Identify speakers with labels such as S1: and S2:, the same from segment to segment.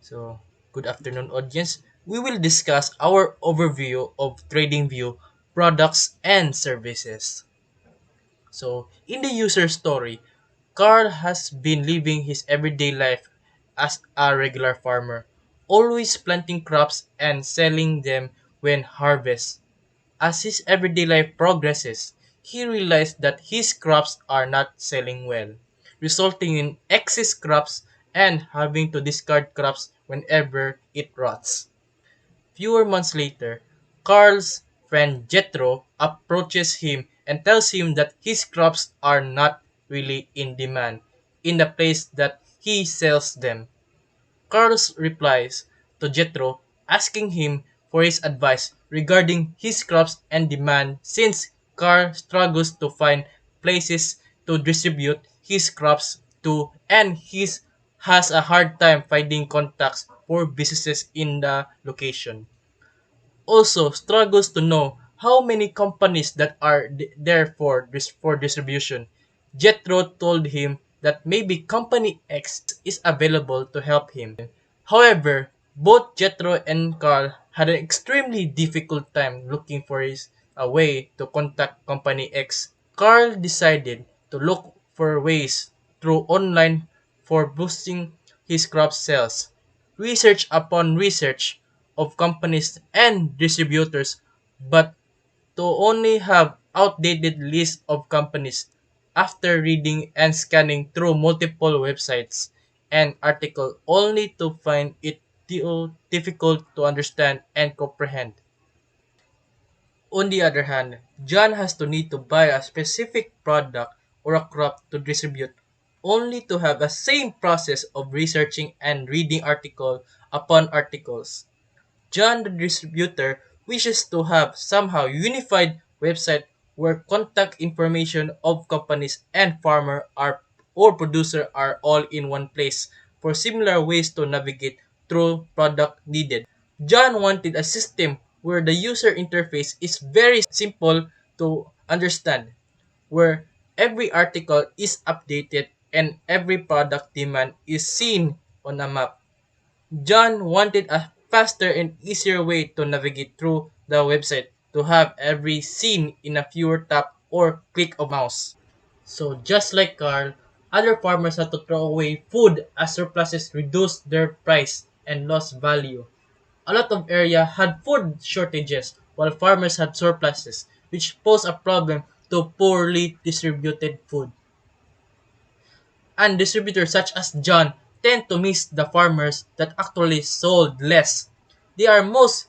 S1: So, good afternoon, audience. We will discuss our overview of TradingView products and services. So, in the user story, Carl has been living his everyday life as a regular farmer, always planting crops and selling them when harvest. As his everyday life progresses, he realized that his crops are not selling well, resulting in excess crops and having to discard crops whenever it rots. Fewer months later, Carl's friend Jethro approaches him and tells him that his crops are not really in demand in the place that he sells them. Carlos replies to Jethro, asking him for his advice regarding his crops and demand since Carl struggles to find places to distribute his crops to and he has a hard time finding contacts for businesses in the location. Also struggles to know how many companies that are there for distribution. Jethro told him that maybe Company X is available to help him. However, both Jethro and Carl had an extremely difficult time looking for a way to contact Company X. Carl decided to look for ways through online for boosting his crop sales. Research upon research of companies and distributors, but to only have outdated list of companies after reading and scanning through multiple websites and articles only to find it too difficult to understand and comprehend. On the other hand, John has to need to buy a specific product or a crop to distribute only to have the same process of researching and reading article upon articles. John the distributor wishes to have somehow unified website where contact information of companies and farmer are or producer are all in one place for similar ways to navigate through product needed. John wanted a system where the user interface is very simple to understand, where every article is updated and every product demand is seen on a map. John wanted a faster and easier way to navigate through the website to have every scene in a fewer tap or click of mouse. So just like Carl, other farmers had to throw away food as surpluses reduced their price and lost value. A lot of area had food shortages while farmers had surpluses, which posed a problem to poorly distributed food. And distributors such as John tend to miss the farmers that actually sold less. They are most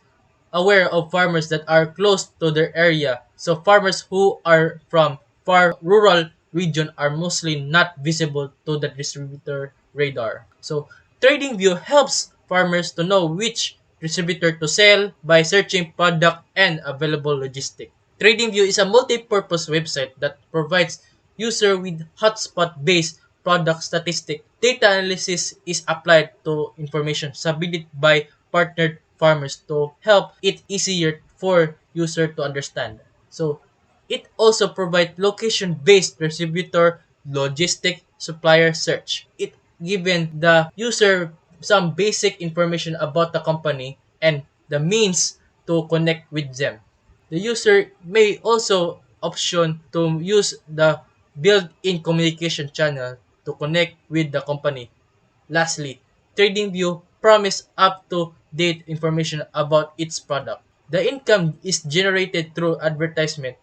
S1: aware of farmers that are close to their area, so farmers who are from far rural region are mostly not visible to the distributor radar. So TradingView helps farmers to know which distributor to sell by searching product and available logistics. TradingView is a multi-purpose website that provides user with hotspot-based product statistic. Data analysis is applied to information submitted by partnered farmers to help it easier for user to understand. So it also provides location-based distributor logistic supplier search. It given the user some basic information about the company and the means to connect with them. The user may also option to use the built-in communication channel to connect with the company. Lastly, TradingView promise up-to-date information about its product. The income is generated through advertisement.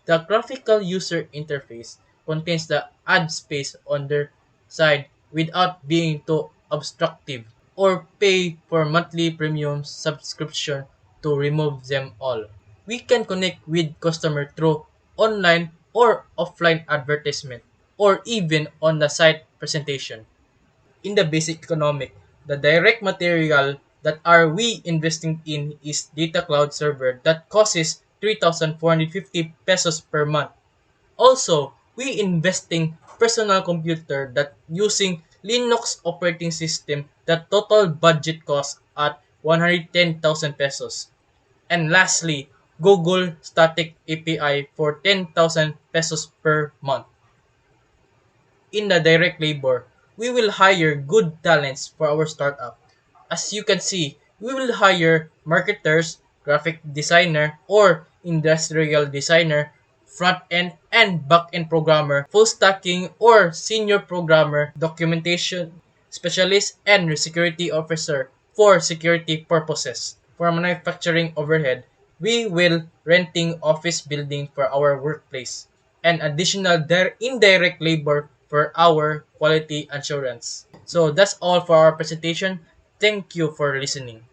S1: The graphical user interface contains the ad space on their side without being too obstructive, or pay for monthly premium subscription to remove them all. We can connect with customer through online or offline advertisement or even on the site presentation. In the basic economic, the direct material that are we investing in is data cloud server that costs 3,450 pesos per month. Also, we investing personal computer that using Linux operating system that total budget cost at 110,000 pesos. And lastly, Google Static API for 10,000 pesos per month. In the direct labor, we will hire good talents for our startup. As you can see, we will hire marketers, graphic designer, or industrial designer, front-end and back-end programmer, full stacking or senior programmer, documentation specialist, and security officer for security purposes. For manufacturing overhead, we will renting office building for our workplace and additional indirect labor for our quality assurance. So that's all for our presentation. Thank you for listening.